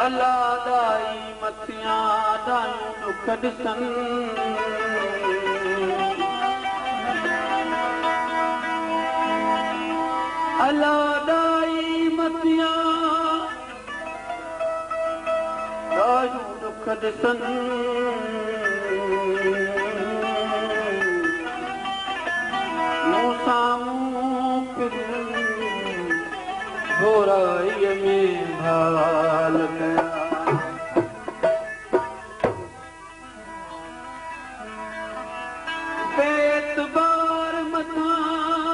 अल्लाह दाई मथियां डायूं दुख ॾिसन अल्लाह दाई मथियां डायूं दुख ॾिसन मूं साम्हूं घोराईअ में भाल कया बेतबार मथां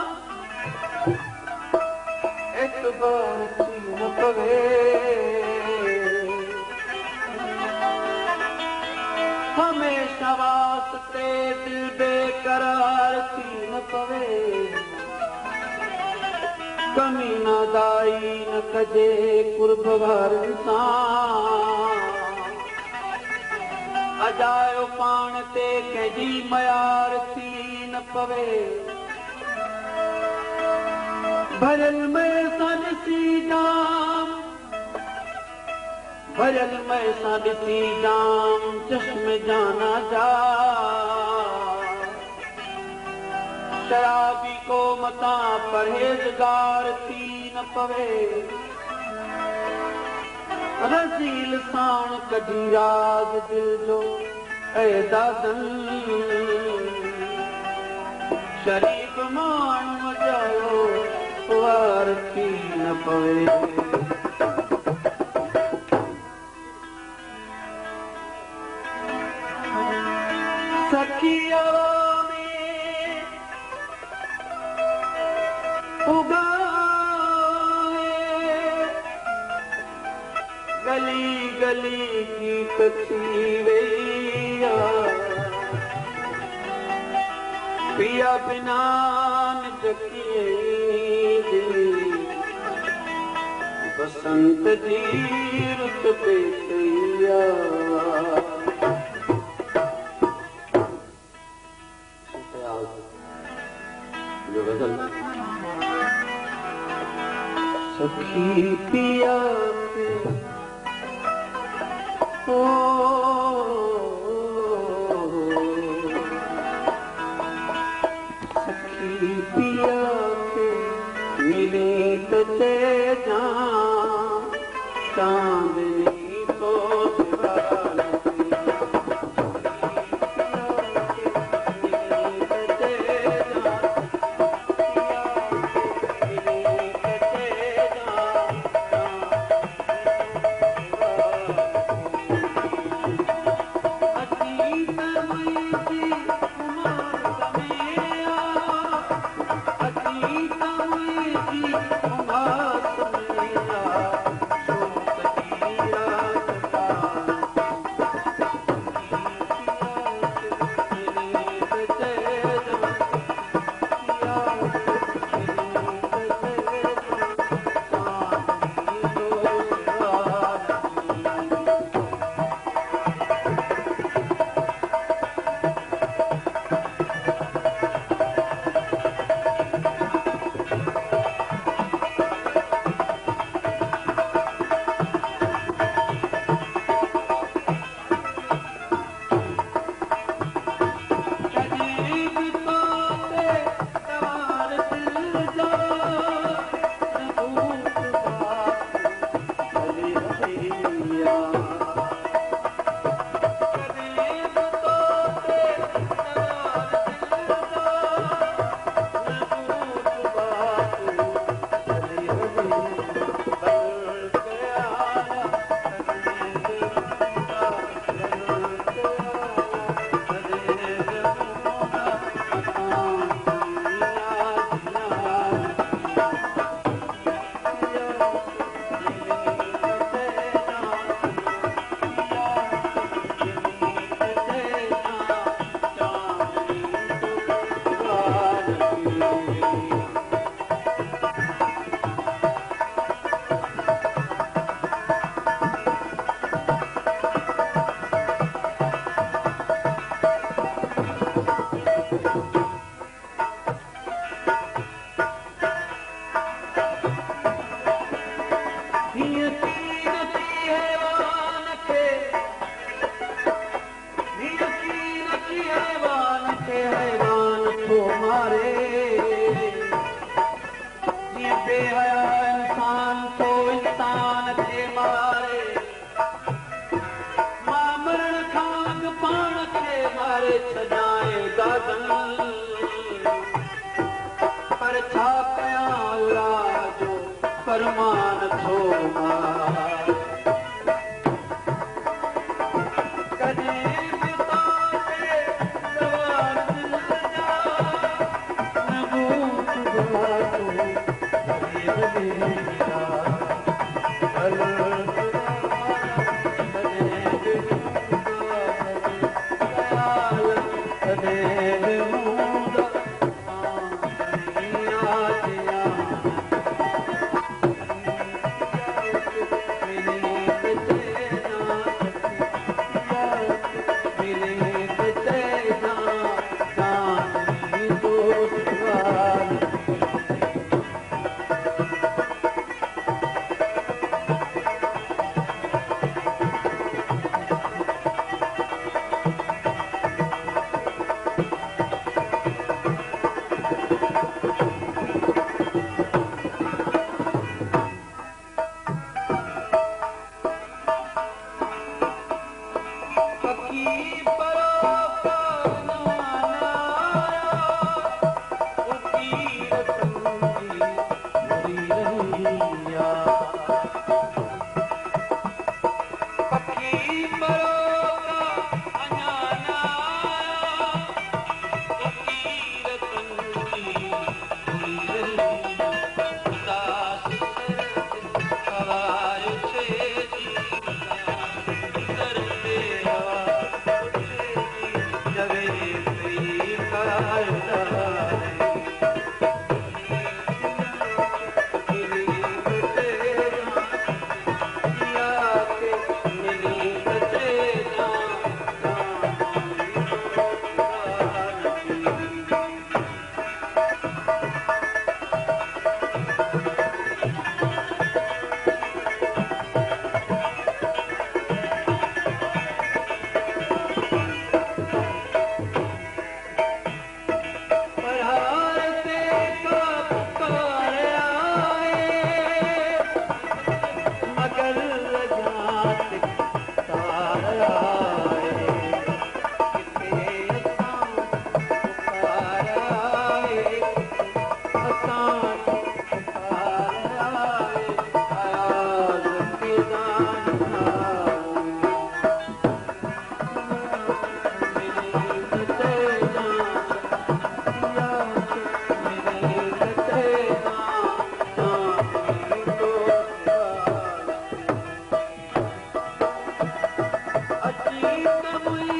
एतबार थी न पवे हमेशा वास्ते दिल बेकरार थी न पवे कमी न दाई न कजे कुर्ब वारनि सां अजायो पाण ते कंहिंजी मयार थी न पवे भरियल में सां ॾिसी जाम भरियल में सां ॾिसी जाम चश्मे जाना जा शराबी को मता परहेज़गार थी न पवे रज़ील साण कढी राज दिल जो ऐ दादन शरीफ़ माण्हू जायो वार थी न पवे सखिया गली गली गीत थी वई पिया बिना बसंत जी रुत पे सखी पिया सखी पिया के मिले ते जा चांदनी को खे हैरान थो मारे जीअं बेहया इंसान थो इंसान खे मारे मां मरण खां अॻु पाण खे मारे छॾाए गागल पर छा कयां अल्लाह जो फरमान थो मारे अची त